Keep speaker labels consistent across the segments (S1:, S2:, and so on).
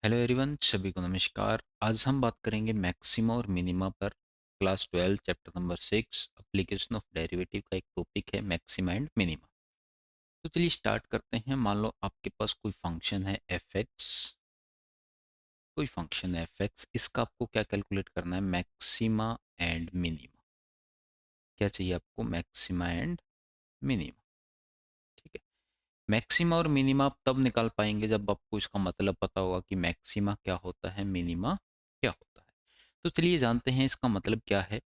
S1: Hello everyone, सभी को नमस्कार। आज हम बात करेंगे मैक्सिमा और मिनिमा पर। Class 12 chapter number 6 application of derivative का एक टॉपिक है मैक्सिमा एंड मिनिमा। तो चलिए स्टार्ट करते हैं। मान लो आपके पास कोई फंक्शन है एफ एक्स, कोई फंक्शन है एफ एक्स, इसका आपको क्या कैलकुलेट करना है? Maxima and minima. क्या चाहिए आपको? Maxima and minima. ठीक है। मैक्सिमा और मिनिमा आप तब निकाल पाएंगे जब आपको इसका मतलब पता होगा कि मैक्सिमा क्या होता है, मिनिमा क्या होता है। तो चलिए जानते हैं इसका मतलब क्या है।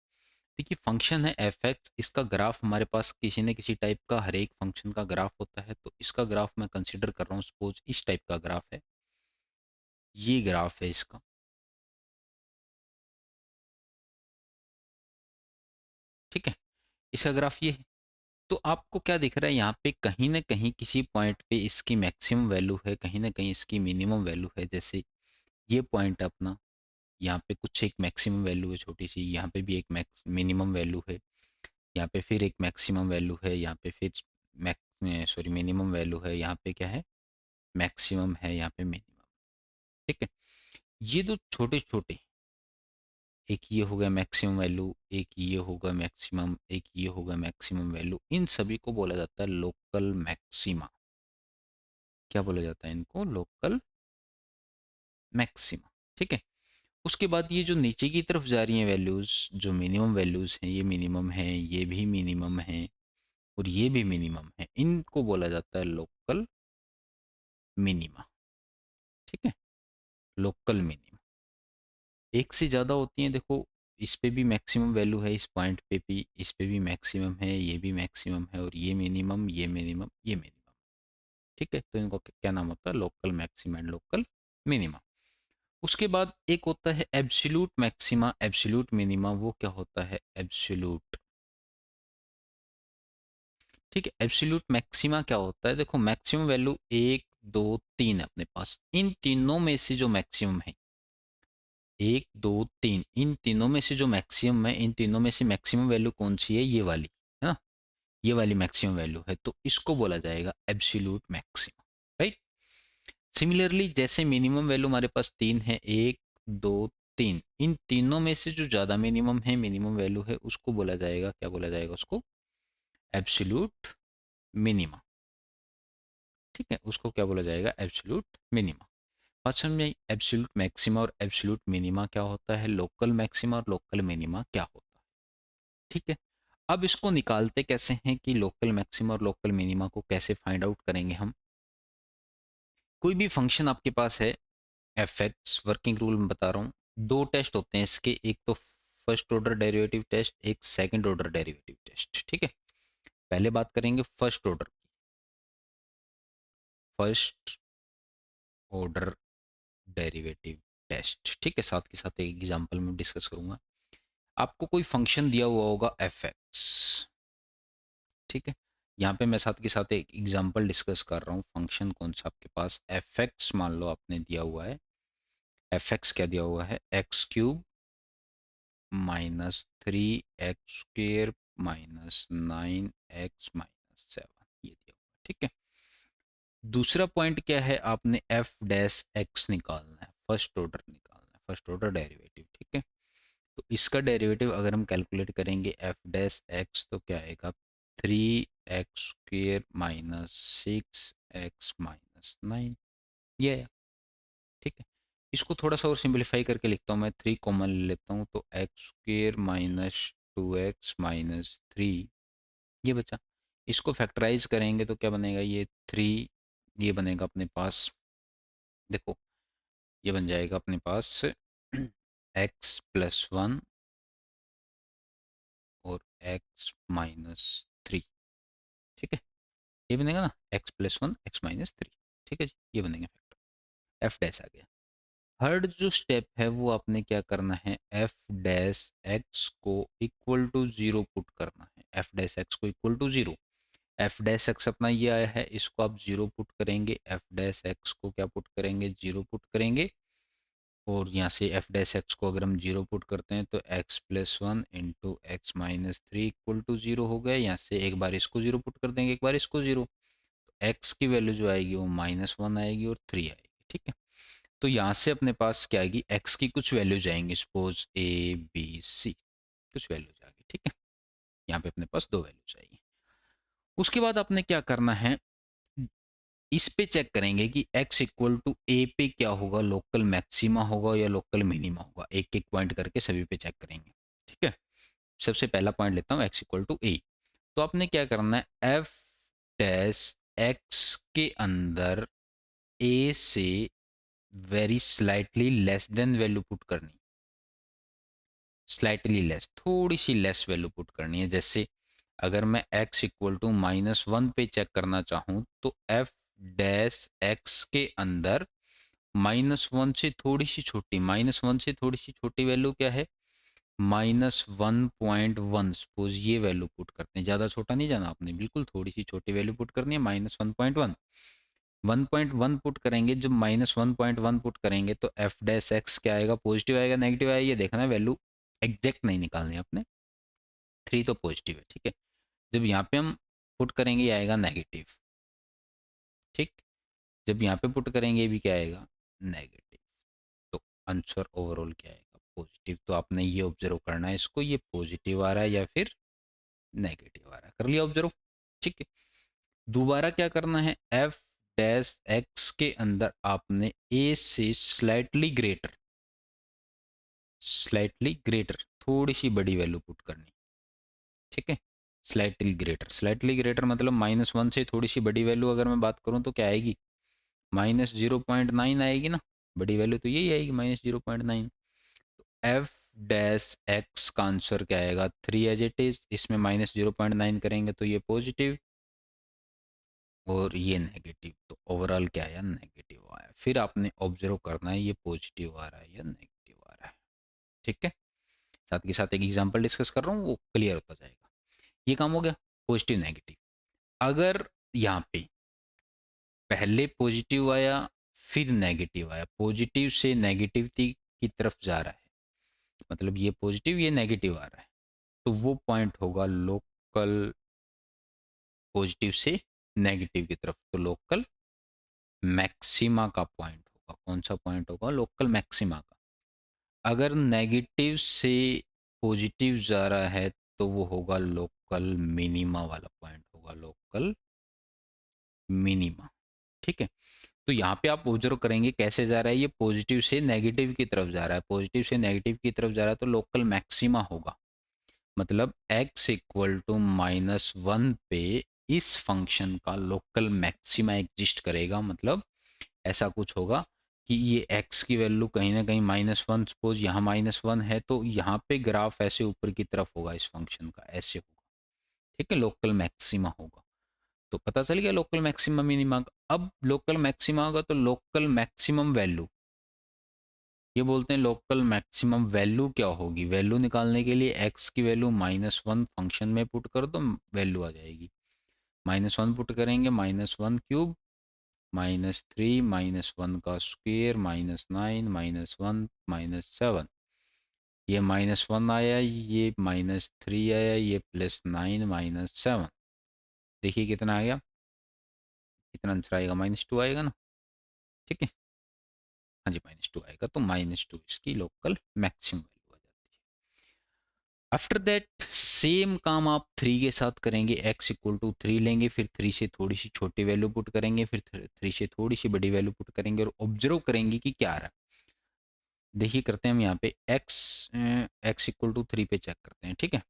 S1: देखिए, फंक्शन है एफ एक्स, इसका ग्राफ हमारे पास किसी न किसी टाइप का हर एक फंक्शन का ग्राफ होता है। तो इसका ग्राफ मैं कंसिडर कर रहा हूँ, सपोज इस टाइप का ग्राफ है, ये ग्राफ है इसका। ठीक है, इसका ग्राफ ये है। तो आपको क्या दिख रहा है यहाँ पे? कहीं ना कहीं किसी पॉइंट पे इसकी मैक्सिमम वैल्यू है, कहीं ना कहीं इसकी मिनिमम वैल्यू है। जैसे ये पॉइंट है अपना, यहाँ पे कुछ एक मैक्सिमम वैल्यू है छोटी सी, यहाँ पे भी एक मैक्स मिनिमम वैल्यू है, यहाँ पे फिर एक मैक्सिमम वैल्यू है, यहाँ पे फिर मिनिमम वैल्यू है, यहाँ पे क्या है? मैक्सिमम है, यहाँ पे मिनिमम। ठीक है। ये दो छोटे छोटे, एक ये होगा मैक्सिमम वैल्यू, एक ये होगा मैक्सिमम, एक ये होगा मैक्सिमम वैल्यू, इन सभी को बोला जाता है लोकल मैक्सिमा। क्या बोला जाता है इनको? Local maxima. ठीक है। उसके बाद ये जो नीचे की तरफ जा रही हैं वैल्यूज, जो मिनिमम वैल्यूज हैं, ये मिनिमम है, ये भी मिनिमम है, और ये भी मिनिमम है, इनको बोला जाता है लोकल मिनिमा। ठीक है, लोकल मिनिमा। एक से ज़्यादा होती हैं, देखो इस पे भी मैक्सिमम वैल्यू है, इस पॉइंट पे भी, इस पे भी मैक्सिमम है, ये भी मैक्सिमम है, और ये मिनिमम, ये मिनिमम, ये मिनिमम। ठीक है, तो इनको क्या नाम होता है? Local maxima and local minima. उसके बाद एक होता है एब्सोल्यूट मैक्सिमा, एब्सोल्यूट मिनिमा। वो क्या होता है? एब्सोल्यूट। ठीक है, एब्सोल्यूट मैक्सिमा क्या होता है? देखो, मैक्सिमम वैल्यू एक, दो, तीन है अपने पास। इन तीनों में से जो मैक्सिमम है, एक, दो, तीन, इन तीनों में से जो मैक्सिमम है, इन तीनों में से मैक्सिमम वैल्यू कौन सी है? ये वाली है ना, ये वाली मैक्सिमम वैल्यू है, तो इसको बोला जाएगा एब्सोल्यूट मैक्सिमा। राइट। सिमिलरली जैसे मिनिमम वैल्यू हमारे पास तीन है, एक, दो, तीन, इन तीनों में से जो ज्यादा मिनिमम है, मिनिमम वैल्यू है, उसको बोला जाएगा, क्या बोला जाएगा उसको? Absolute minima. ठीक है, उसको क्या बोला जाएगा? Absolute minima. बात समझ में आई? एब्सोल्यूट मैक्सिमा और एब्सोल्यूट मिनिमा क्या होता है, लोकल मैक्सिमा और लोकल मिनिमा क्या होता है। ठीक है। अब इसको निकालते कैसे हैं कि लोकल मैक्सिमा और लोकल मिनिमा को कैसे फाइंड आउट करेंगे हम? कोई भी फंक्शन आपके पास है एफ एक्स, वर्किंग रूल में बता रहा हूँ, दो टेस्ट होते हैं इसके, एक तो फर्स्ट ऑर्डर डेरिवेटिव टेस्ट, एक सेकंड ऑर्डर डेरिवेटिव टेस्ट। ठीक है, पहले बात करेंगे first order, first order derivative test. ठीक है, साथ के साथ एक एग्जांपल में डिस्कस करूंगा। आपको कोई फंक्शन दिया हुआ होगा एफ एक्स। ठीक है, यहाँ पे मैं साथ के साथ एक एग्जांपल डिस्कस कर रहा हूँ। फंक्शन कौन सा आपके पास? एफ एक्स मान लो आपने दिया हुआ है। एफ एक्स क्या दिया हुआ है? एक्स क्यूब -3x² -9x-7, ये दिया हुआ। ठीक है। दूसरा पॉइंट क्या है? आपने एफ डैश एक्स निकालना है, फर्स्ट ऑर्डर निकालना है, फर्स्ट ऑर्डर डेरिवेटिव। ठीक है, तो इसका डेरिवेटिव अगर हम कैलकुलेट करेंगे एफ डैश एक्स, तो क्या आएगा? 3x² -6x-9, ये है। ठीक है, इसको थोड़ा सा और सिंपलीफाई करके लिखता हूँ मैं, 3 कॉमन ले लेता हूँ, तो x² -2x-3, ये बचा। इसको फैक्टराइज करेंगे तो क्या बनेगा? ये 3, ये बनेगा अपने पास, देखो ये बन जाएगा अपने पास x+1 और x-3। ठीक है, ये बनेगा ना, x+1 x-3। ठीक है जी, ये बनेंगे फैक्टर। एफ डैश आ गया। थर्ड जो स्टेप है वो आपने क्या करना है? एफ डैश एक्स को इक्वल टू जीरो पुट करना है। एफ डैश एक्स को equal to zero. F dash X अपना ये आया है, इसको आप जीरो पुट करेंगे, एफ डैश एक्स को क्या पुट करेंगे? जीरो पुट करेंगे। और यहाँ से एफ डैश एक्स को अगर हम जीरो पुट करते हैं तो x+1 into x-3 equal to zero हो गया। यहाँ से एक बार इसको जीरो पुट कर देंगे, एक बार इसको जीरो, तो एक्स की वैल्यू जो आएगी वो -1 आएगी और 3 आएगी। ठीक है, तो यहाँ से अपने पास क्या आएगी, x की कुछ वैल्यू जाएंगी, सपोज a b c कुछ वैल्यू जाएगी, ठीक है। यहाँ पे अपने पास 2 वैल्यू चाहिए। उसके बाद आपने क्या करना है, इस पे चेक करेंगे कि x इक्वल टू ए पे क्या होगा, लोकल मैक्सिमा होगा या लोकल मिनिमा होगा। एक एक पॉइंट करके सभी पे चेक करेंगे, ठीक है। सबसे पहला पॉइंट लेता हूँ, x इक्वल टू ए। तो आपने क्या करना है, एफ डैश एक्स के अंदर ए से very slightly less than value put करनी, स्लाइटली लेस, थोड़ी सी लेस वैल्यू पुट करनी है। जैसे अगर मैं x इक्वल टू -1 पे चेक करना चाहूँ तो एफ डैश एक्स के अंदर -1 से थोड़ी सी छोटी, -1 से थोड़ी सी छोटी वैल्यू क्या है, -1.1। सपोज ये वैल्यू पुट करते हैं, ज़्यादा छोटा नहीं जाना आपने, बिल्कुल थोड़ी सी छोटी वैल्यू पुट करनी है, -1.1। 1.1 पुट करेंगे, जब -1.1 पुट करेंगे तो एफ डैश एक्स क्या आएगा, पॉजिटिव आएगा नेगेटिव आएगा, ये देखना है, वैल्यू एग्जैक्ट नहीं निकालनी आपने। 3 तो पॉजिटिव है, ठीक है। जब यहाँ पे हम पुट करेंगे ये आएगा नेगेटिव, ठीक। जब यहाँ पे पुट करेंगे ये भी क्या आएगा, नेगेटिव। तो आंसर ओवरऑल क्या आएगा, पॉजिटिव। तो आपने ये ऑब्जर्व करना है इसको, ये पॉजिटिव आ रहा है या फिर नेगेटिव आ रहा है, कर लिया ऑब्जर्व, ठीक है। दोबारा क्या करना है, एफ डैश एक्स के अंदर आपने ए से स्लाइटली ग्रेटर थोड़ी सी बड़ी वैल्यू पुट करनी, ठीक है। स्लाइटली ग्रेटर मतलब -1 से थोड़ी सी बड़ी वैल्यू अगर मैं बात करूं तो क्या आएगी, -0.9 आएगी ना, बड़ी वैल्यू तो यही आएगी -0.9। एफ डैश एक्स का आंसर क्या आएगा, 3 एज इट इज, इसमें -0.9 करेंगे तो ये पॉजिटिव और ये नेगेटिव। तो ओवरऑल क्या आया, नेगेटिव आया। फिर आपने ऑब्जर्व करना है ये पॉजिटिव आ रहा है या नेगेटिव आ रहा है, ठीक है। साथ के साथ एक एग्जांपल डिस्कस कर रहा हूँ, वो क्लियर होता जाएगा। ये काम हो गया, पॉजिटिव नेगेटिव। अगर यहाँ पे पहले पॉजिटिव आया फिर नेगेटिव आया, पॉजिटिव से नेगेटिविटी की तरफ जा रहा है, मतलब ये पॉजिटिव ये नेगेटिव आ रहा है, तो वो पॉइंट होगा लोकल, पॉजिटिव से नेगेटिव की तरफ, तो लोकल मैक्सिमा का पॉइंट होगा। कौन सा पॉइंट होगा, लोकल मैक्सिमा का। अगर नेगेटिव से पॉजिटिव जा रहा है तो वो होगा लोकल मिनिमा वाला पॉइंट होगा, लोकल मिनिमा, ठीक है। तो यहाँ पे आप ऑब्जर्व करेंगे कैसे जा रहा है, ये पॉजिटिव से नेगेटिव की तरफ जा रहा है, पॉजिटिव से नेगेटिव की तरफ जा रहा है, तो लोकल मैक्सिमा होगा। मतलब x इक्वल टू -1 पे इस फंक्शन का लोकल मैक्सिमा एग्जिस्ट करेगा। मतलब ऐसा कुछ होगा कि ये x की वैल्यू कहीं ना कहीं -1, सपोज यहाँ -1 है तो यहाँ पे ग्राफ ऐसे ऊपर की तरफ होगा, इस फंक्शन का ऐसे होगा, ठीक है, लोकल मैक्सिमा होगा। तो पता चल गया लोकल मैक्सिमम मिनिमा। अब लोकल मैक्सिमा होगा तो लोकल मैक्सिमम वैल्यू, ये बोलते हैं लोकल मैक्सिमम वैल्यू क्या होगी, वैल्यू निकालने के लिए x की वैल्यू -1 फंक्शन में पुट कर दो, वैल्यू आ जाएगी। -1 पुट करेंगे, -1³ -3 -1 का स्क्वेयर -9 -1 -7, ये -1 आया, ये -3 आया, ये +9 -7, देखिए कितना आ गया, कितना आंसर आएगा, -2 आएगा ना, ठीक है। हाँ जी, -2 आएगा, तो -2 इसकी लोकल मैक्सिमम वैल्यू आ जाती है। आफ्टर दैट सेम काम आप 3 के साथ करेंगे, x इक्वल टू 3 लेंगे, फिर 3 से थोड़ी सी छोटी वैल्यू पुट करेंगे, फिर 3 से थोड़ी सी बड़ी वैल्यू पुट करेंगे और ऑब्जर्व करेंगे कि क्या आ रहा है। देखिए करते हैं हम यहाँ पे x इक्वल टू 3 पे चेक करते हैं, ठीक है।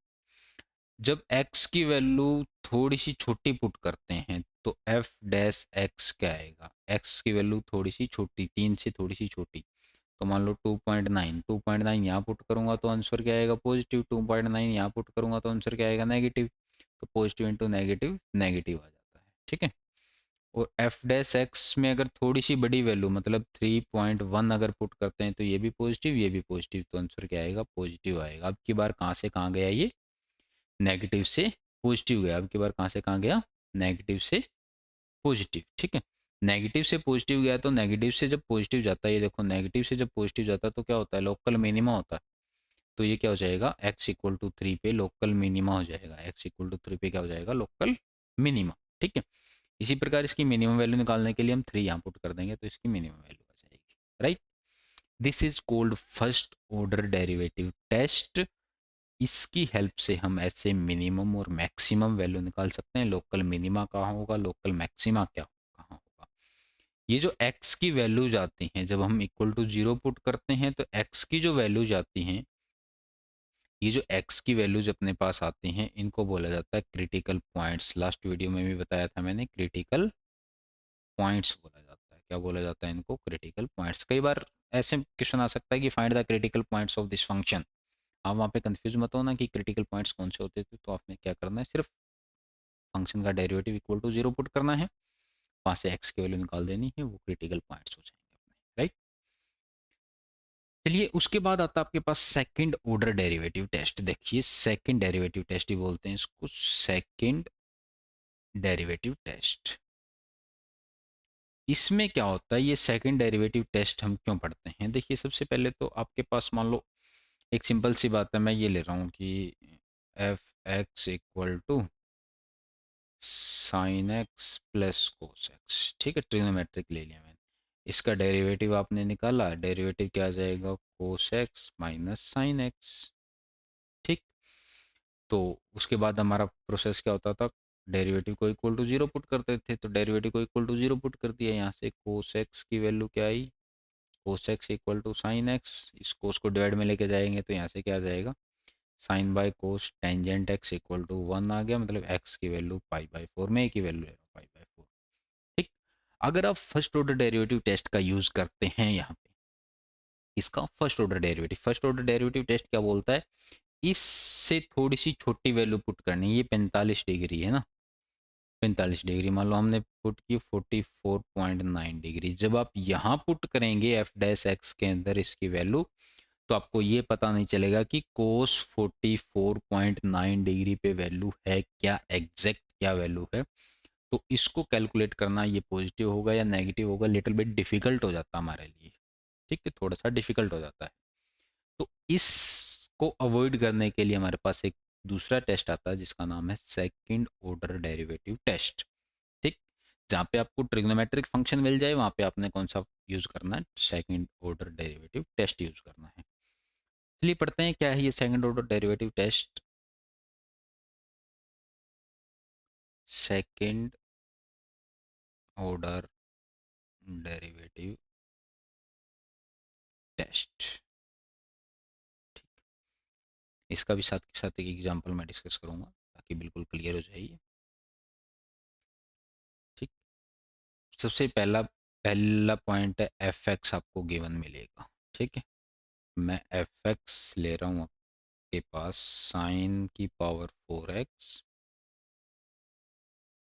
S1: जब x की वैल्यू थोड़ी सी छोटी पुट करते हैं तो f डैश x क्या आएगा, x की वैल्यू थोड़ी सी छोटी, 3 से थोड़ी सी छोटी, तो मान लो 2.9 यहाँ पुट करूंगा तो आंसर क्या आएगा, पॉजिटिव। 2.9 यहाँ पुट करूंगा तो आंसर क्या आएगा, नेगेटिव। तो पॉजिटिव इंटू नेगेटिव नेगेटिव आ जाता है, ठीक है। और एफ डैश एक्स में अगर थोड़ी सी बड़ी वैल्यू मतलब 3.1 अगर पुट करते हैं तो ये भी पॉजिटिव ये भी पॉजिटिव, तो आंसर क्या आएगा, पॉजिटिव आएगा। अब की बार कहाँ से कहाँ गया, ये नेगेटिव से पॉजिटिव गया। अब की बार कहाँ से कहाँ गया, नेगेटिव से पॉजिटिव, ठीक है। नेगेटिव से पॉजिटिव गया तो नेगेटिव से जब पॉजिटिव जाता है, ये देखो नेगेटिव से जब पॉजिटिव जाता है तो क्या होता है, लोकल मिनिमा होता है। तो ये क्या हो जाएगा, x इक्वल टू 3 पे लोकल मिनिमा हो जाएगा, x इक्वल टू 3 पे क्या हो जाएगा, लोकल मिनिमा, ठीक है। इसी प्रकार इसकी मिनिमम वैल्यू निकालने के लिए हम 3 यहाँ पुट कर देंगे तो इसकी मिनिमम वैल्यू आ जाएगी। Right. This is called first order derivative test. इसकी हेल्प से हम ऐसे मिनिमम और मैक्सिमम वैल्यू निकाल सकते हैं। लोकल मिनिमा कहाँ होगा, लोकल मैक्सिमा क्या कहाँ होगा। ये जो x की वैल्यूज आती हैं, जब हम इक्वल टू जीरो पुट करते हैं तो x की जो वैल्यूज आती हैं, ये जो x की वैल्यूज अपने पास आती हैं, इनको बोला जाता है क्रिटिकल पॉइंट्स। लास्ट वीडियो में भी बताया था मैंने, क्रिटिकल पॉइंट्स बोला जाता है। क्या बोला जाता है इनको? Critical points. कई बार ऐसे क्वेश्चन आ सकता है कि find the critical points of this function. आप वहाँ पे कंफ्यूज मत होना कि क्रिटिकल पॉइंट्स कौन से होते थे। तो आपने क्या करना है, सिर्फ फंक्शन का derivative equal to zero put करना है, वहाँ से एक्स की वैल्यू निकाल देनी है, वो क्रिटिकल पॉइंट्स हो जाएंगे अपने, राइट। चलिए, उसके बाद आता है आपके पास सेकंड ऑर्डर डेरिवेटिव टेस्ट। देखिए, सेकंड डेरिवेटिव टेस्ट ही बोलते हैं इसको, सेकंड डेरिवेटिव टेस्ट। इसमें क्या होता है, ये सेकंड डेरिवेटिव टेस्ट हम क्यों पढ़ते हैं? देखिए, सबसे पहले तो आपके पास मान लो एक सिंपल सी बात है, मैं ये ले रहा हूँ कि F X equal to sine X plus cos X, ठीक है, ट्रिग्नोमेट्रिक ले लिया मैंने। इसका डेरिवेटिव आपने निकाला, डेरिवेटिव क्या आ जाएगा, cos x minus sine x, ठीक। तो उसके बाद हमारा प्रोसेस क्या होता था, डेरिवेटिव को इक्वल टू जीरो पुट करते थे, तो डेरिवेटिव को इक्वल टू जीरो पुट कर दिया, यहाँ से कोस एक्स की वैल्यू क्या आई, cos X equal to sine X. इस कोस को डिवाइड में लेके जाएंगे तो यहाँ से क्या आ जाएगा, sine by cos tangent X equal to one आ गया, मतलब एक्स की वैल्यू पाई बाई फोर, में की वैल्यू ले रहा हूँ पाई बाई फोर, ठीक। अगर आप फर्स्ट ऑर्डर डेरिवेटिव टेस्ट का यूज करते हैं यहाँ पे, इसका फर्स्ट ऑर्डर डेरिवेटिव टेस्ट क्या बोलता है, इससे थोड़ी सी छोटी वैल्यू पुट करनी है। ये 45 डिग्री है ना, 45 डिग्री मान लो हमने पुट की 44.9 डिग्री। जब आप यहाँ पुट करेंगे एफ डैश एक्स के अंदर इसकी वैल्यू, तो आपको ये पता नहीं चलेगा कि कोस 44.9 डिग्री पे वैल्यू है क्या, एग्जैक्ट क्या वैल्यू है। तो इसको कैलकुलेट करना, ये पॉजिटिव होगा या नेगेटिव होगा, लिटिल बिट डिफिकल्ट हो जाता है हमारे लिए, ठीक है, थोड़ा सा डिफिकल्ट हो जाता है। तो इसको अवॉइड करने के लिए हमारे पास एक दूसरा टेस्ट आता है जिसका नाम है सेकंड ऑर्डर डेरिवेटिव टेस्ट, ठीक। जहाँ पे आपको ट्रिग्नोमेट्रिक फंक्शन मिल जाए, वहाँ पे आपने कौन सा यूज करना है, second order derivative test use करना है। चलिए पढ़ते हैं क्या है ये second order derivative test. Second order derivative test, इसका भी साथ के साथ एक एग्जांपल मैं डिस्कस करूंगा ताकि बिल्कुल क्लियर हो जाए ये, ठीक। सबसे पहला पहला पॉइंट है एफ एक्स आपको गिवन मिलेगा, ठीक है। मैं एफ एक्स ले रहा हूँ आपके पास साइन की पावर 4x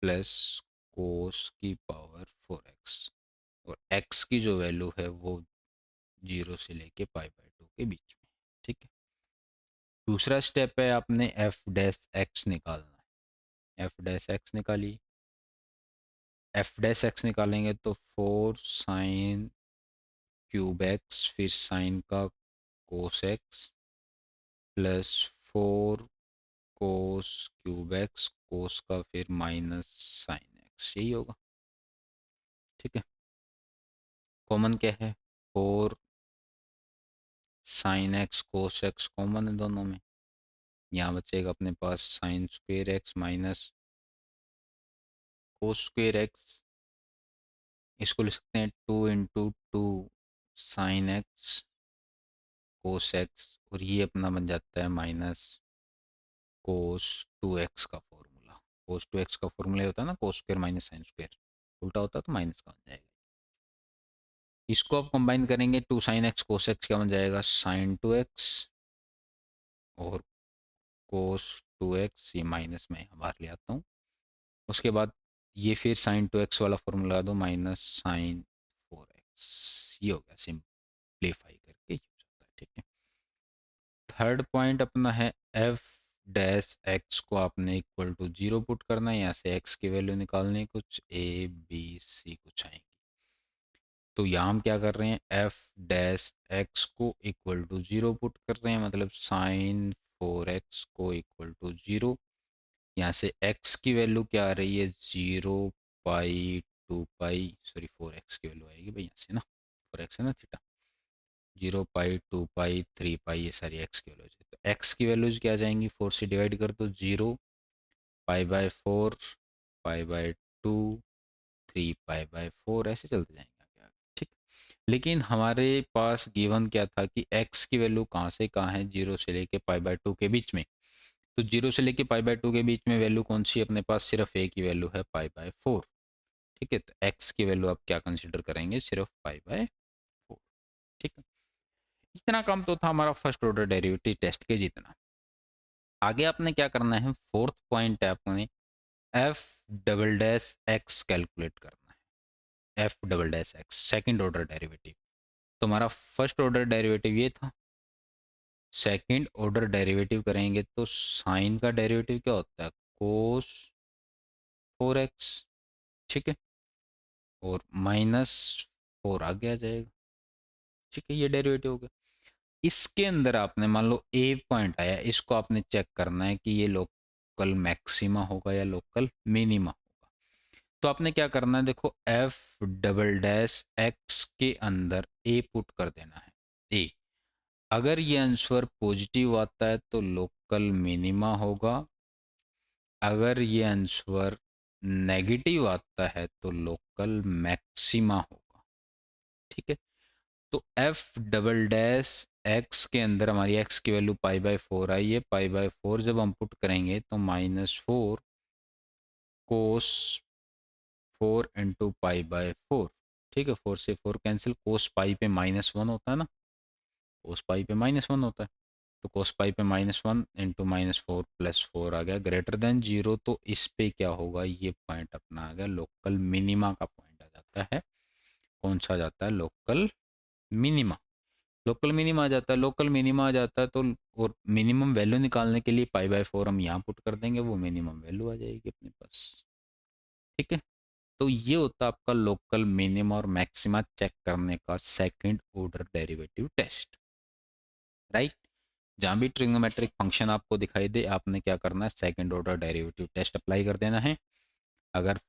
S1: प्लस कोस की पावर 4x, और x की जो वैल्यू है वो 0 से लेके π/2 के बीच में, ठीक है। दूसरा स्टेप है, आपने एफ डैश एक्स निकालना है। एफ डैश एक्स निकालिए, एफ डैश एक्स निकालेंगे तो 4 sin³ x, फिर साइन का cos x plus 4 cos³ x, कोस का फिर माइनस साइन एक्स, यही होगा, ठीक है। कॉमन क्या है, 4 sin x cos x common है दोनों में, यहाँ बचेगा अपने पास sin² x माइनस cos²x। इसको लिख सकते हैं 2 × 2 sin x कोस एक्स, और ये अपना बन जाता है माइनस cos2x का फॉर्मूला। cos2x का फॉर्मूला होता है ना, cos² माइनस sin², उल्टा होता है तो माइनस का बन जाएगा। इसको आप कंबाइन करेंगे, 2 sin x कोस एक्स क्या बन जाएगा, sin2x, और cos2x, ये माइनस में बाहर ले आता हूँ। उसके बाद ये फिर sin2x वाला फॉर्मूला दो, माइनस sin4x, ये हो गया, सिंप्लीफाई करके ये हो जाता है, ठीक है। थर्ड पॉइंट अपना है एफ डैश एक्स को आपने इक्वल टू 0 पुट करना है, यहाँ से एक्स की वैल्यू निकालनी है, कुछ ए बी सी कुछ आएंगी। तो यहाँ हम क्या कर रहे हैं, एफ डैश एक्स को इक्वल टू 0 पुट कर रहे हैं, मतलब sin4x को इक्वल टू 0। यहाँ से x की वैल्यू क्या आ रही है, 0 π 2 π, सॉरी 4x की वैल्यू आएगी भाई यहाँ से ना, ऊपर एक्स है ना थीटा, 0 पाई 2 पाई 3 पाई ये सारी एक्स की वैल्यूज है। तो एक्स की वैल्यूज क्या आ जाएंगी, 4 से डिवाइड कर दो, 0 पाई/4 पाई/2 3 पाई/4 ऐसे चलते जाएंगे आगे आगे, ठीक। लेकिन हमारे पास गिवन क्या था कि एक्स की वैल्यू कहाँ से कहाँ है, 0 से लेके पाई/2 के बीच में। तो 0 से लेके पाई/2 के बीच में वैल्यू कौन सी है अपने पास, सिर्फ ए की वैल्यू है पाई/4, ठीक है। तो एक्स की वैल्यू आप क्या कंसिडर करेंगे, सिर्फ पाई/4, ठीक है। इतना काम तो था हमारा फर्स्ट ऑर्डर डेरिवेटिव टेस्ट के जितना। आगे आपने क्या करना है, फोर्थ पॉइंट है आपने F double dash x calculate करना है। F double dash x second order derivative. तो हमारा फर्स्ट ऑर्डर डेरिवेटिव ये था, सेकेंड ऑर्डर डेरिवेटिव करेंगे तो साइन का डेरिवेटिव क्या होता है, कोस 4x, ठीक है, और -4 आगे आ जाएगा, ठीक है। ये डेरिवेटिव हो गया। इसके अंदर आपने मान लो ए पॉइंट आया, इसको आपने चेक करना है कि ये लोकल मैक्सिमा होगा या लोकल मिनिमा होगा। तो आपने क्या करना है, देखो एफ डबल डैश एक्स के अंदर ए पुट कर देना है, ए। अगर ये आंसर पॉजिटिव आता है तो लोकल मिनिमा होगा, अगर ये आंसर नेगेटिव आता है तो लोकल मैक्सिमा होगा, ठीक है। तो एफ डबल डैश एक्स के अंदर हमारी एक्स की वैल्यू पाई/4 आई है, पाई/4 जब हम पुट करेंगे तो -4 कोस 4 इंटू पाई/4, ठीक है। 4 से 4 कैंसिल, कोस पाई पे -1 होता है ना, कोस पाई पे -1 होता है। तो कोस पाई पे -1 इंटू -4 +4 आ गया ग्रेटर देन 0। तो इस पे क्या होगा, ये पॉइंट अपना आ गया लोकल मिनिमा का पॉइंट आ जाता है। कौन सा आ जाता है, लोकल मिनिमा। लोकल मिनिमा आ जाता है, लोकल मिनिमा आ जाता है तो और मिनिमम वैल्यू निकालने के लिए पाई/4 हम यहाँ पुट कर देंगे, वो मिनिमम वैल्यू आ जाएगी अपने पास, ठीक है। तो ये होता है आपका लोकल मिनिमा और मैक्सिमा चेक करने का second order derivative test, right. जहां भी ट्रिग्नोमेट्रिक फंक्शन आपको दिखाई दे, आपने क्या करना है, second order derivative test apply कर देना है। अगर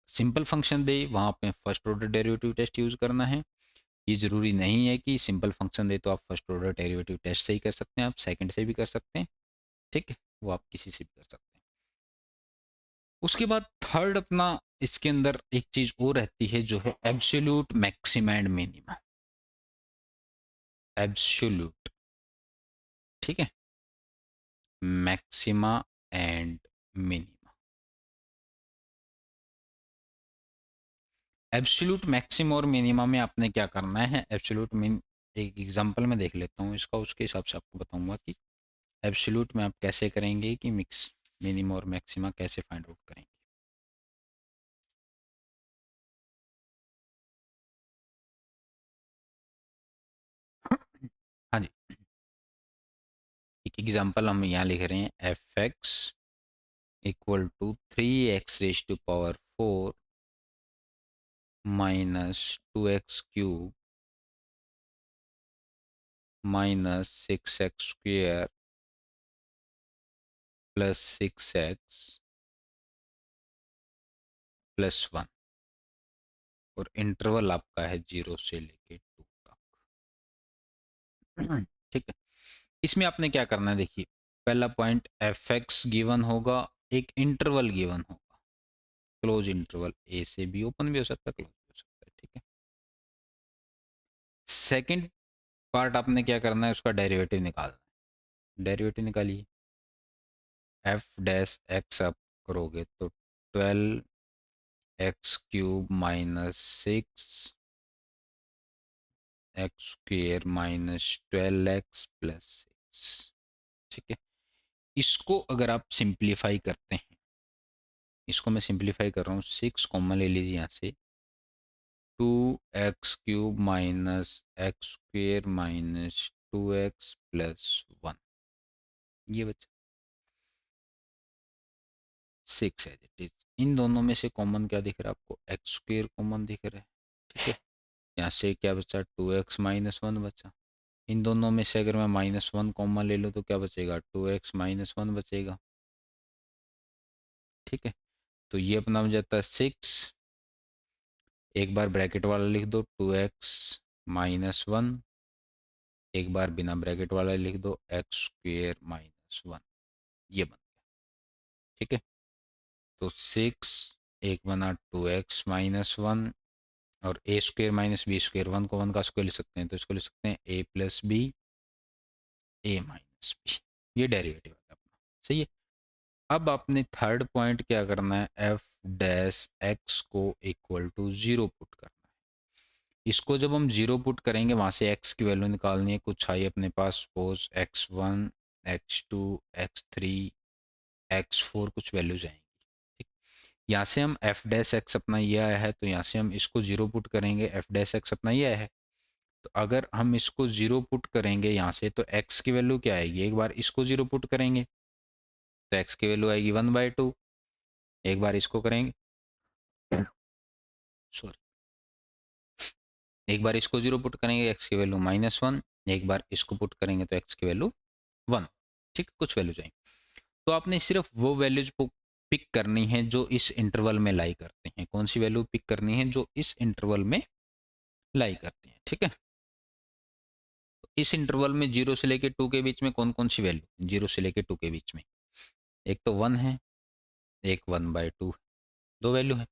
S1: सिंपल फंक्शन दे, वहां पे first order derivative test use करना है। ये जरूरी नहीं है कि सिंपल फंक्शन दे तो आप फर्स्ट ऑर्डर डेरिवेटिव टेस्ट से ही कर सकते हैं, आप सेकंड से भी कर सकते हैं, ठीक है। वो आप किसी से भी कर सकते हैं। उसके बाद थर्ड अपना इसके अंदर एक चीज और रहती है जो है absolute maxima and minima, absolute, ठीक है, maxima and minima. Absolute maxima और मिनिमा में आपने क्या करना है, एब्सोल्यूट मिन एक एग्जांपल में देख लेता हूँ इसका, उसके हिसाब से आपको बताऊंगा कि एब्सोल्यूट में आप कैसे करेंगे कि मिक्स मिनिमा और मैक्सिमा कैसे फाइंड आउट करेंगे। हाँ जी, एक एग्जांपल हम यहाँ लिख रहे हैं, F X equal to 3x⁴ -2x³ -6x² +6x +1, और इंटरवल आपका है 0 से लेके 2 तक, ठीक है। इसमें आपने क्या करना है, देखिए पहला पॉइंट एफ एक्स गिवन होगा, एक इंटरवल गिवन होगा, क्लोज इंटरवल ए से बी, ओपन भी हो सकता है क्लोज भी हो सकता है, ठीक है। सेकंड पार्ट आपने क्या करना है, उसका डेरिवेटिव निकालना है। डेरिवेटिव निकालिए, एफ डैश एक्स आप करोगे तो 12x³ -6x² -12x +6, ठीक है। इसको अगर आप सिंप्लीफाई करते हैं, इसको मैं सिंप्लीफाई कर रहा हूँ, 6 कॉमन ले लीजिए यहाँ से, 2x³ -x² -2x +1, ये बच्चा 6 है, इट इज। इन दोनों में से कॉमन क्या दिख रहा है आपको, x² कॉमन दिख रहा है, ठीक है। यहाँ से क्या बचा, 2x -1 बचा। इन दोनों में से अगर मैं -1 कॉमन ले लूँ तो क्या बचेगा, 2x -1 बचेगा, ठीक है। तो ये अपना हो जाता है 6, एक बार ब्रैकेट वाला लिख दो 2x-1, एक बार बिना ब्रैकेट वाला लिख दो x² - 1, ये बन गया। ठीक है, तो 6 एक बना 2x-1 और a² - b², 1 को 1 का स्क्वायर लिख सकते हैं, तो इसको लिख सकते हैं a+b a-b, ये डेरिवेटिव है अपना। सही है। अब आपने थर्ड पॉइंट क्या करना है, f' को इक्वल टू 0 पुट करना है। इसको जब हम 0 पुट करेंगे, वहां से x की वैल्यू निकालनी है, कुछ आई अपने पास, suppose x1 x2 x3 x4 कुछ वैल्यूज आएंगी। ठीक, यहाँ से हम f' अपना ये आया है, तो यहाँ से हम इसको 0 पुट करेंगे, f' अपना ये आया है, तो अगर हम इसको 0 पुट करेंगे यहाँ से, तो x की वैल्यू क्या आएगी, एक बार इसको 0 पुट करेंगे तो x की वैल्यू आएगी 1/2, एक बार इसको करेंगे, सॉरी, एक बार इसको 0 पुट करेंगे x की वैल्यू -1, एक बार इसको पुट करेंगे तो x की वैल्यू 1। ठीक, कुछ वैल्यूज आएंगी। तो आपने सिर्फ वो वैल्यूज पिक करनी है जो इस इंटरवल में लाई करते हैं। कौन सी वैल्यू पिक करनी है, जो इस इंटरवल में लाई करती हैं। ठीक है, तो इस इंटरवल में 0 से लेके 2 के बीच में कौन कौन सी वैल्यू, 0 से लेके 2 के बीच में, एक तो 1 है, एक 1/2, दो वैल्यू है,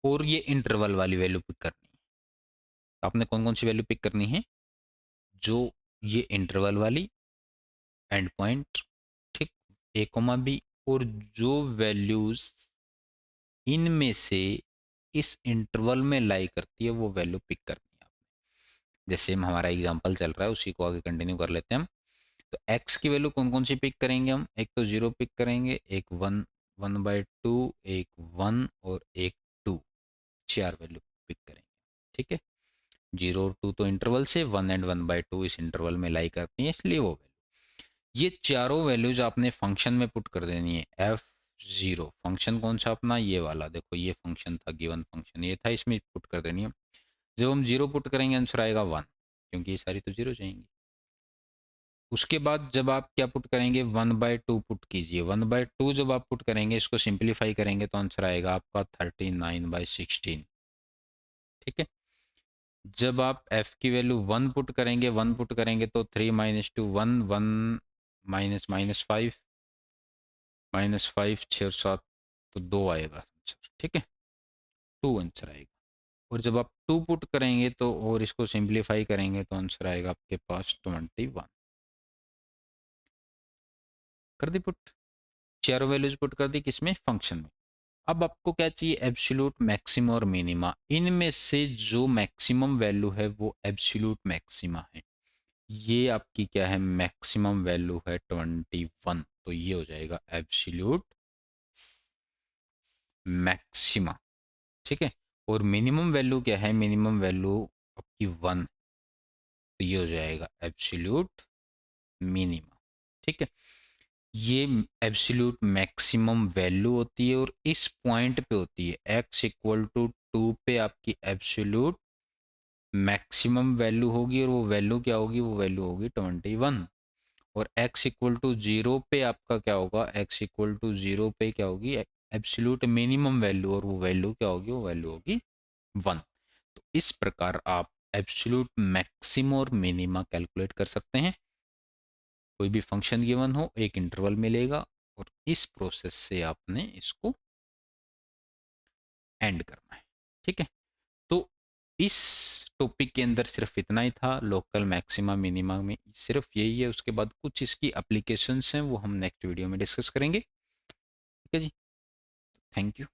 S1: और ये इंटरवल वाली वैल्यू पिक करनी है। तो आपने कौन कौन सी वैल्यू पिक करनी है, जो ये इंटरवल वाली एंड पॉइंट, ठीक, a, b, और जो वैल्यूज इनमें से इस इंटरवल में लाई करती है वो वैल्यू पिक करनी है आपने। जैसे हम, हमारा एग्जांपल चल रहा है, उसी को आगे कंटिन्यू कर लेते हैं हम। तो x की वैल्यू कौन कौन सी पिक करेंगे हम, एक तो 0 पिक करेंगे, एक 1 1/2, एक 1 और एक 2, चार वैल्यू पिक करेंगे। ठीक है, 0 और 2 तो इंटरवल से, 1 एंड 1/2 इस इंटरवल में लाई करती हैं, इसलिए वो वैल्यू, ये चारों वैल्यूज आपने फंक्शन में पुट कर देनी है। f0 फंक्शन कौन सा अपना, ये वाला, देखो ये फंक्शन था, गिवन फंक्शन ये था, इसमें पुट कर देनी है। जब हम 0 पुट करेंगे आंसर आएगा 1, क्योंकि ये सारी तो 0 जाएंगी। उसके बाद जब आप क्या पुट करेंगे, 1/2 पुट कीजिए। 1/2 जब आप पुट करेंगे, इसको सिंप्लीफाई करेंगे तो आंसर आएगा आपका 39/16। ठीक है, जब आप f की वैल्यू 1 पुट करेंगे, 1 पुट करेंगे तो 3 - 2 1 1 -5 -5 6 और 7, तो 2 आएगा आंसर। ठीक है, 2 आंसर आएगा। और जब आप 2 पुट करेंगे तो, और इसको सिंप्लीफाई करेंगे तो आंसर आएगा आपके पास 21। कर दी पुट, चारों वैल्यूज पुट कर दी, किसमें, फंक्शन में। अब आपको क्या चाहिए, एब्सोल्यूट मैक्सिमा और मिनिमा। इनमें से जो मैक्सिमम वैल्यू है वो एब्सोल्यूट मैक्सिमा है। ये आपकी क्या है, मैक्सिमम वैल्यू है 21, तो ये हो जाएगा एब्सोल्यूट मैक्सिमा। ठीक है, और मिनिमम वैल्यू क्या है, मिनिमम वैल्यू आपकी 1, तो ये हो जाएगा एब्सोल्यूट मिनिमा। ठीक है, ये एब्सोल्यूट मैक्सिमम वैल्यू होती है, और इस पॉइंट पे होती है, x = 2 पे आपकी एब्सोल्यूट मैक्सिमम वैल्यू होगी, और वो वैल्यू क्या होगी, वो वैल्यू होगी 21। और x = 0 पे आपका क्या होगा, x = 0 पे क्या होगी, एब्सोल्यूट मिनिमम वैल्यू, और वो वैल्यू क्या होगी, वो वैल्यू होगी 1। तो इस प्रकार आप एब्सोल्यूट मैक्सिमम और मिनिमा कैलकुलेट कर सकते हैं। कोई भी फंक्शन गिवन हो, एक इंटरवल मिलेगा, और इस प्रोसेस से आपने इसको एंड करना है। ठीक है, तो इस टॉपिक के अंदर सिर्फ इतना ही था, लोकल मैक्सिमा मिनिमा में सिर्फ यही है। उसके बाद कुछ इसकी एप्लीकेशंस हैं, वो हम नेक्स्ट वीडियो में डिस्कस करेंगे। ठीक है जी, थैंक यू।